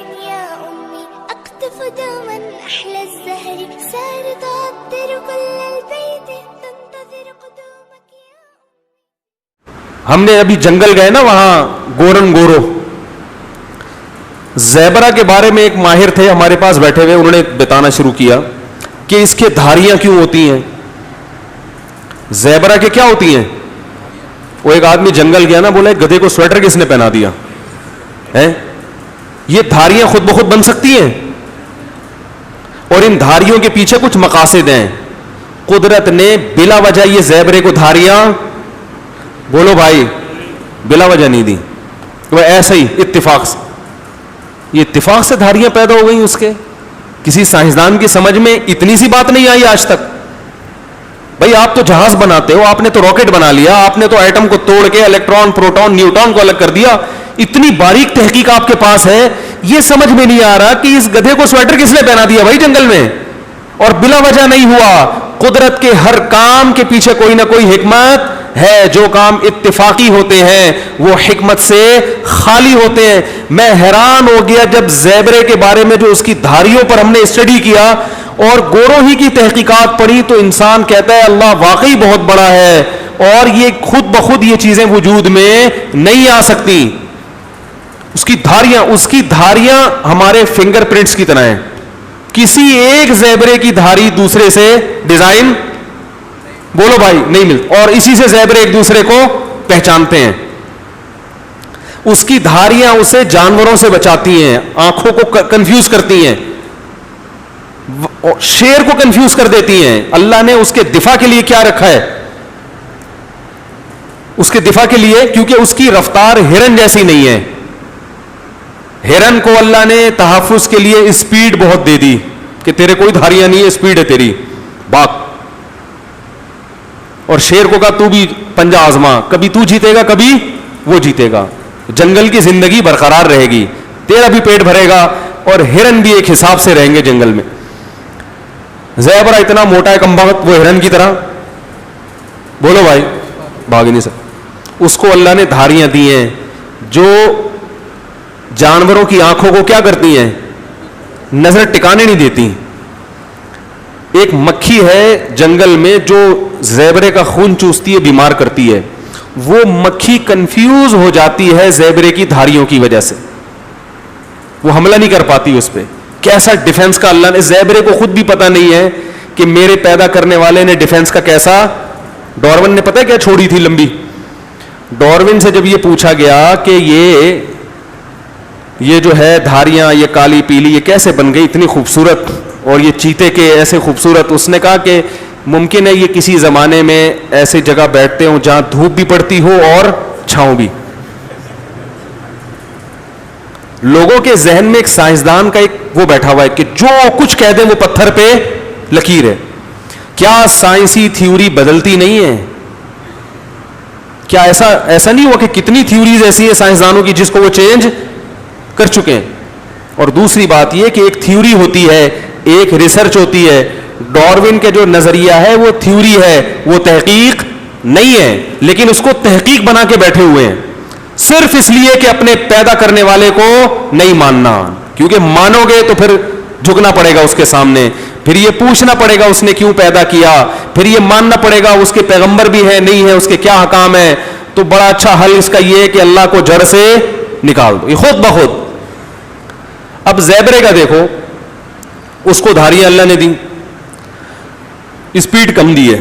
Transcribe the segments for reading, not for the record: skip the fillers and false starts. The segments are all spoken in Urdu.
يا أمي أقطف دوما أحلى الزهر سار تعطر كل البيت تنتظر قدومك يا أمي. ہم نے ابھی جنگل گئے نا وہاں گورن گورو, زیبرا کے بارے میں ایک ماہر تھے ہمارے پاس بیٹھے ہوئے, انہوں نے بتانا شروع کیا کہ اس کے دھاریاں کیوں ہوتی ہیں. زیبرا کے کیا ہوتی ہیں؟ وہ ایک آدمی جنگل گیا نا, بولا گدھے کو سویٹر کس نے پہنا دیا ہے؟ یہ دھاریاں خود بخود بن سکتی ہیں, اور ان دھاریوں کے پیچھے کچھ مقاصد ہیں. قدرت نے بلا وجہ یہ زیبرے کو دھاریاں, بولو بھائی, بلا وجہ نہیں دی, وہ ایسا ہی اتفاق سے, یہ اتفاق سے دھاریاں پیدا ہو گئی اس کے. کسی سائنسدان کی سمجھ میں اتنی سی بات نہیں آئی آج تک. بھائی آپ تو جہاز بناتے ہو, آپ نے تو راکٹ بنا لیا, آپ نے تو ایٹم کو توڑ کے الیکٹران پروٹون نیوٹران کو الگ کر دیا, اتنی باریک تحقیق آپ کے پاس ہے, یہ سمجھ میں نہیں آ رہا کہ اس گدھے کو سویٹر کس نے پہنا دیا بھائی جنگل میں, اور بلا وجہ نہیں ہوا. قدرت کے ہر کام کے پیچھے کوئی نہ کوئی حکمت ہے. جو کام اتفاقی ہوتے ہیں وہ حکمت سے خالی ہوتے ہیں. میں حیران ہو گیا جب زیبرے کے بارے میں جو اس کی دھاریوں پر ہم نے اسٹڈی کیا اور گورو ہی کی تحقیقات پڑھی, تو انسان کہتا ہے اللہ واقعی بہت بڑا ہے, اور یہ خود بخود یہ چیزیں وجود میں نہیں آ سکتی. اس کی دھاریاں ہمارے فنگر پرنٹس کی طرح ہیں. کسی ایک زیبرے کی دھاری دوسرے سے ڈیزائن, بولو بھائی, نہیں ملتی, اور اسی سے زیبرے ایک دوسرے کو پہچانتے ہیں. اس کی دھاریاں اسے جانوروں سے بچاتی ہیں, آنکھوں کو کنفیوز کرتی ہیں, شیر کو کنفیوز کر دیتی ہیں. اللہ نے اس کے دفاع کے لیے کیا رکھا ہے؟ اس کے دفاع کے لیے, کیونکہ اس کی رفتار ہرن جیسی نہیں ہے. ہرن کو اللہ نے تحفظ کے لیے اسپیڈ بہت دے دی کہ تیرے کوئی دھاریاں نہیں ہے, اسپیڈ ہے تیری, باغ. اور شیر کو کہا تو بھی پنجہ آزما, کبھی تو جیتے گا کبھی وہ جیتے گا, جنگل کی زندگی برقرار رہے گی, تیرا بھی پیٹ بھرے گا, اور ہرن بھی ایک حساب سے رہیں گے جنگل میں. زیبرا اتنا موٹا ہے کمبخت, وہ ہرن کی طرح, بولو بھائی, بھاگ نہیں سکتا. اس کو اللہ نے دھاریاں دی ہیں جو جانوروں کی آنکھوں کو کیا کرتی ہیں, نظر ٹکانے نہیں دیتی. ایک مکھی ہے جنگل میں جو زیبرے کا خون چوستی ہے, بیمار کرتی ہے. وہ مکھی کنفیوز ہو جاتی ہے زیبرے کی دھاریوں کی وجہ سے, وہ حملہ نہیں کر پاتی اس پہ. کیسا ڈیفنس کا اللہ نے, زیبرے کو خود بھی پتا نہیں ہے کہ میرے پیدا کرنے والے نے ڈیفنس کا کیسا. ڈارون نے پتا کیا چھوڑی تھی لمبی. ڈارون سے جب یہ پوچھا گیا کہ یہ جو ہے دھاریاں, یہ کالی پیلی, یہ کیسے بن گئی اتنی خوبصورت, اور یہ چیتے کے ایسے خوبصورت, اس نے کہا کہ ممکن ہے یہ کسی زمانے میں ایسے جگہ بیٹھتے ہوں جہاں دھوپ بھی پڑتی ہو اور چھاؤں بھی. لوگوں کے ذہن میں ایک سائنسدان کا ایک وہ بیٹھا ہوا ہے کہ جو کچھ کہہ دیں وہ پتھر پہ لکیر ہے. کیا سائنسی تھیوری بدلتی نہیں ہے؟ کیا ایسا نہیں ہوا کہ کتنی تھیوریز ایسی ہیں سائنسدانوں کی جس کو وہ چینج کر چکے ہیں؟ اور دوسری بات یہ کہ ایک تھیوری ہوتی ہے, ایک ریسرچ ہوتی ہے. ڈارون کے جو نظریہ ہے وہ تھیوری ہے, وہ تحقیق نہیں ہے, لیکن اس کو تحقیق بنا کے بیٹھے ہوئے ہیں صرف اس لیے کہ اپنے پیدا کرنے والے کو نہیں ماننا, کیونکہ مانو گے تو پھر جھکنا پڑے گا اس کے سامنے, پھر یہ پوچھنا پڑے گا اس نے کیوں پیدا کیا, پھر یہ ماننا پڑے گا اس کے پیغمبر بھی ہے نہیں ہے, اس کے کیا حکام ہے. تو بڑا اچھا حل اس کا یہ ہے کہ اللہ کو جڑ سے نکال دو, یہ خود بخود. اب زیبرے کا دیکھو, اس کو دھاریاں اللہ نے دی, اسپیڈ کم دی ہے,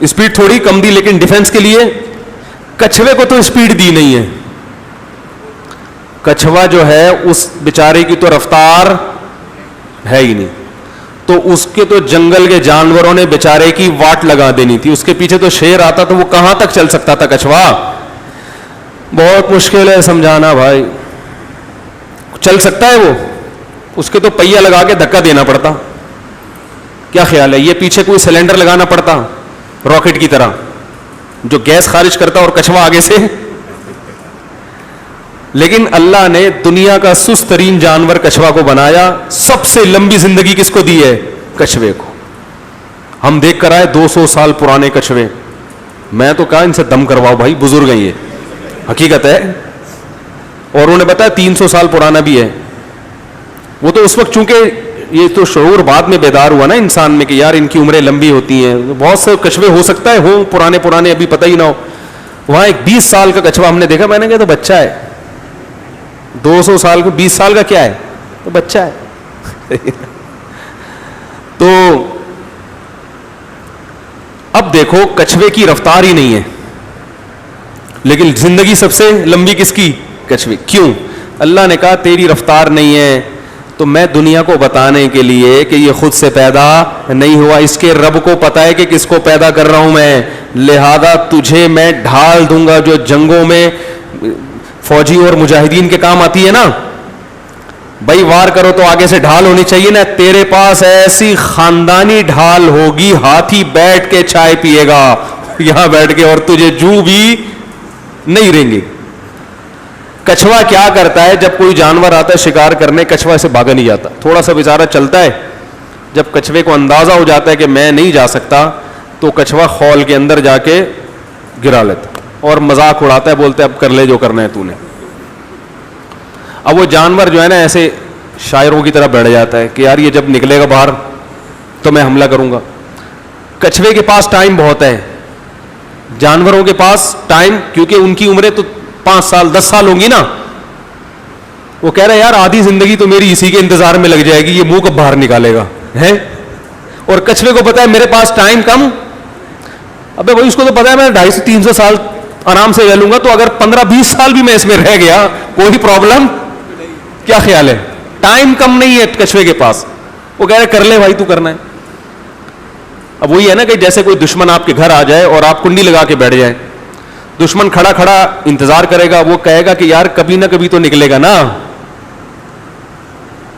اسپیڈ تھوڑی کم دی, لیکن ڈیفنس کے لیے. کچھوے کو تو اسپیڈ دی نہیں ہے, کچھوا جو ہے اس بیچارے کی تو رفتار ہے ہی نہیں, تو اس کے تو جنگل کے جانوروں نے بیچارے کی واٹ لگا دینی تھی. اس کے پیچھے تو شیر آتا تو وہ کہاں تک چل سکتا تھا کچھوا. بہت مشکل ہے سمجھانا بھائی, چل سکتا ہے وہ, اس کے تو پہیا لگا کے دھکا دینا پڑتا. کیا خیال ہے, یہ پیچھے کوئی سلنڈر لگانا پڑتا راکٹ کی طرح جو گیس خارج کرتا اور کچھوا آگے سے. لیکن اللہ نے دنیا کا سست ترین جانور کچھوا کو بنایا. سب سے لمبی زندگی کس کو دی ہے؟ کچھوے کو. ہم دیکھ کر آئے 200 سال پرانے کچھوے, میں تو کہا ان سے دم کرواؤ بھائی, بزرگ ہیں یہ, حقیقت ہے. اور انہوں نے بتایا 300 سال پرانا بھی ہے. وہ تو اس وقت چونکہ یہ تو شعور بعد میں بیدار ہوا نا انسان میں کہ یار ان کی عمریں لمبی ہوتی ہیں, بہت سے کچھوے ہو سکتا ہے ہوں پرانے ابھی پتہ ہی نہ ہو. وہاں ایک 20 سال کا کچھوا ہم نے دیکھا, میں نے کہا تو بچہ ہے, 200 سال کو 20 سال کا کیا ہے, تو بچہ ہے. تو اب دیکھو کچھوے کی رفتار ہی نہیں ہے, لیکن زندگی سب سے لمبی کس کی, کچھوے. کیوں؟ اللہ نے کہا تیری رفتار نہیں ہے تو میں دنیا کو بتانے کے لیے کہ یہ خود سے پیدا نہیں ہوا, اس کے رب کو پتا ہے کہ کس کو پیدا کر رہا ہوں میں, لہذا تجھے میں ڈھال دوں گا جو جنگوں میں فوجی اور مجاہدین کے کام آتی ہے نا. بھائی وار کرو تو آگے سے ڈھال ہونی چاہیے نا, تیرے پاس ایسی خاندانی ڈھال ہوگی, ہاتھی بیٹھ کے چائے پیے گا یہاں بیٹھ کے, اور تجھے جو بھی نہیں رہیں گے. کچھوا کیا کرتا ہے, جب کوئی جانور آتا ہے شکار کرنے, کچھوا سے بھاگا نہیں جاتا, تھوڑا سا بیچارہ چلتا ہے, جب کچھوے کو اندازہ ہو جاتا ہے کہ میں نہیں جا سکتا تو کچھوا خول کے اندر جا کے گرا لیتا اور مذاق اڑاتا ہے, بولتے اب کر لے جو کرنا ہے تو نے. اب وہ جانور جو ہے نا ایسے شاعروں کی طرح بیٹھ جاتا ہے کہ یار یہ جب نکلے گا باہر تو میں حملہ کروں گا. کچھوے کے پاس ٹائم بہت ہے, جانوروں کے پاس ٹائم, کیونکہ ان کی عمریں تو 5 سال 10 سال ہوں گی نا, وہ کہہ رہے یار آدھی زندگی تو میری اسی کے انتظار میں لگ جائے گی, یہ منہ کب باہر نکالے گا ہے. اور کچھوے کو پتا ہے میرے پاس ٹائم کم, ابے بھائی اس کو تو پتا ہے میں 250 سے 300 سال آرام سے رہ لوں گا, تو اگر 15-20 سال بھی میں اس میں رہ گیا کوئی پرابلم, کیا خیال ہے, ٹائم کم نہیں ہے کچھوے کے پاس. وہ کہہ رہے کر لے بھائی تو کرنا ہے. اب وہی ہے نا کہ جیسے کوئی دشمن آپ کے گھر آ جائے اور آپ کنڈی لگا کے بیٹھ جائیں, دشمن کھڑا کھڑا انتظار کرے گا, وہ کہے گا کہ یار کبھی نہ کبھی تو نکلے گا نا,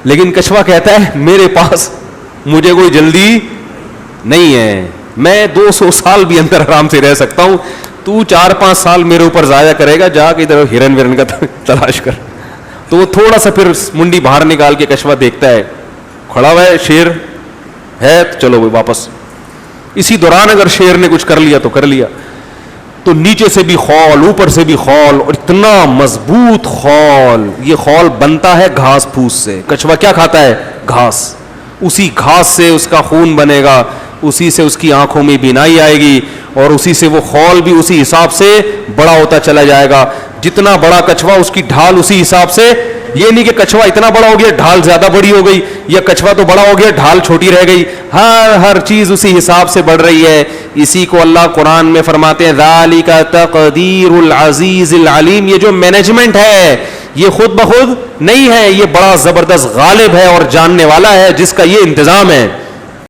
لیکن کچھوا کہتا ہے میرے پاس مجھے کوئی جلدی نہیں ہے, میں 200 سال بھی اندر آرام سے رہ سکتا ہوں, تو 4-5 سال میرے اوپر ضائع کرے گا, جا کے ادھر ہرن ورن کا تلاش کر. تو وہ تھوڑا سا پھر منڈی باہر نکال کے کچھوا دیکھتا ہے کھڑا ہوا ہے, شیر ہے, چلو وہ واپس. اسی دوران اگر شیر نے کچھ کر لیا تو کر لیا, تو نیچے سے بھی خول اوپر سے بھی خول, اور اتنا مضبوط خول. یہ خول بنتا ہے گھاس پھوس سے. کچھوا کیا کھاتا ہے, گھاس. اسی گھاس سے اس کا خون بنے گا, اسی سے اس کی آنکھوں میں بینائی آئے گی, اور اسی سے وہ خول بھی اسی حساب سے بڑا ہوتا چلا جائے گا. جتنا بڑا کچھوا اس کی ڈھال اسی حساب سے, یہ نہیں کہ کچھوا اتنا بڑا ہو گیا ڈھال زیادہ بڑی ہو گئی, یا کچھوا تو بڑا ہو گیا ڈھال چھوٹی رہ گئی. ہر چیز اسی حساب سے بڑھ رہی ہے. اسی کو اللہ قرآن میں فرماتے ہیں ذالک تقدیر العزیز العلیم. یہ جو مینجمنٹ ہے یہ خود بخود نہیں ہے, یہ بڑا زبردست غالب ہے اور جاننے والا ہے جس کا یہ انتظام ہے.